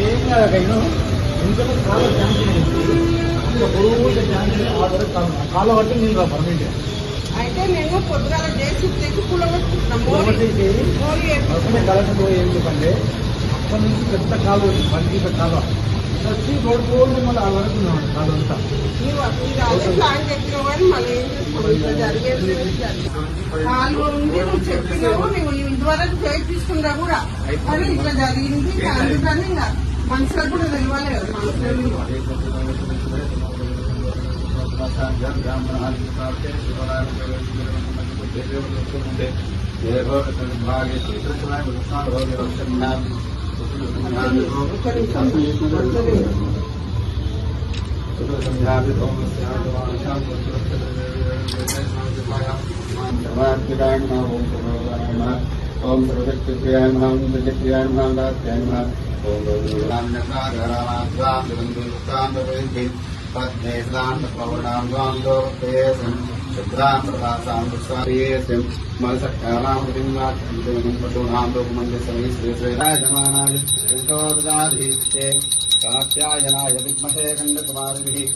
ఏం కాదు ఎందుకంటే కాలువ కాలువ కట్టి నీళ్ళు రా పర్మిట్ అయితే నేను పొద్దుగాల చేసి తెచ్చి కూలగొట్టుకుంటున్నాం. కలెక్టర్ పోయి ఏం చెప్పండి అప్పటి నుంచి పెద్ద కాలువ మంచి కాలువ వచ్చి రోడ్డు పోయి మళ్ళీ ఆ వరకు కాలువ అంతా ప్లాన్ చెప్పినావు కానీ మళ్ళీ ఏం చేస్తావు ఇట్లా జరిగేది. కాలువ ఉంది నువ్వు చెప్పినావు, నువ్వు ఇంతవరకు చేయించుకున్నా కూడా కానీ ఇట్లా జరిగింది. అందుకని ఇంకా మనుషులకు కూడా తెలియాలి కదా, మనుషులు ओम सर्वशक्तिप्रियाय नमः ओम विजयप्रियाय नमः ओम दात्याय नमः ओम गौरीरामनाथांगरंदुस्तांगरंदि पद्मे स्नानप्रवणां द्वांगोपेसं शुद्धां प्रभासां दुस्सारियेसं मलसक्कानामृतिं वाक्यं पटूनां लोकमन्दिरसमि श्रीश्रीराजमानाय संतोददाधिष्टे कात्यायनाय विद्महे कण्डकुमारिभिः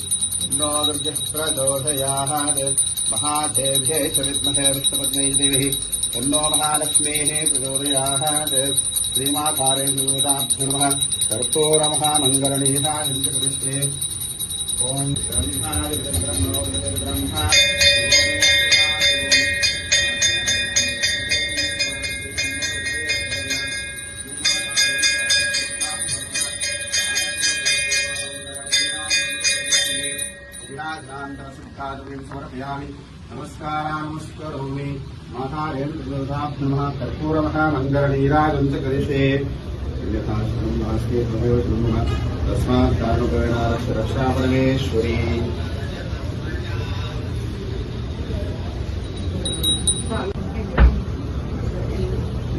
नो दुर्गः प्रचोदयात् महादेव्यै च विद्महे विष्णुपत्न्यै देवी तन्नो महालक्ष्मीः प्रचोदयात् श्रीमातारेन्द्रभूताभ्यो नमः कर्पूरमहामङ्गलनीताय प्रतिष्ठे ॐ ब्रह्मा समर्पयामि नमस्कारामस्करोमि मातारेन्द्रभूताभ्यो नमः कर्पूरमहामङ्गलनीराजं च करिष्ये यथा नास्ति तमेव ब्रह्म तस्मात् कारणोपवेणारस्य रक्षा परमेश्वरी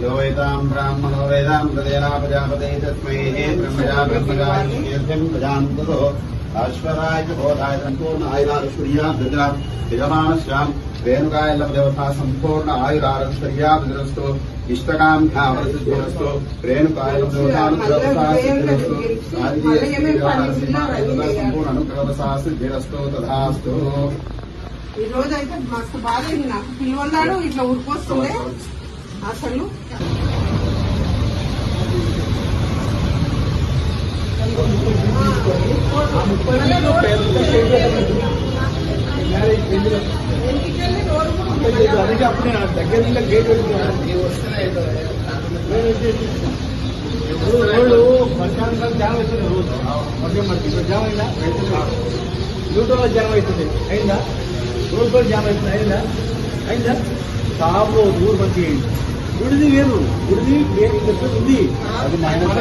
यो वेदां ब्राह्मणो वेदां प्रदेना प्रजापते तस्मै ब्रह्मजा ब्रह्मजायं प्रजान्ततो अश्वराय बोधाय संपूर्ण आयुरारुष्या यजमानश्याम रेणुकाय लभदेवता संपूर्ण आयुरारुष्यास्तु इष्टकाम्यावरसिद्धिरस्तु रेणुकाय लभदेवता संपूर्ण अनुग्रहवसा सिद्धिरस्तु तथास्तु. ఈ రోజు అయితే మస్తు బాధైంది నాకు. పిల్లవన్నాడు ఇట్లా ఊరికొస్తుండే అసలు అందుకే అప్పుడు నేను దగ్గర గేట్ రోడ్డు బస్టాండ్ జామ్ అవుతుంది. రోజు మధ్య మధ్య జామ్ అయిందా? యూట్యూబ్లో జామ్ అవుతుంది. అయిందా? రోడ్ కూడా జామ్ అవుతుంది. అయిందా? షాప్లో ఊరు మంచిగా అయింది. గుడిది వేరు, గుడిది ఉంది అది మైనస్.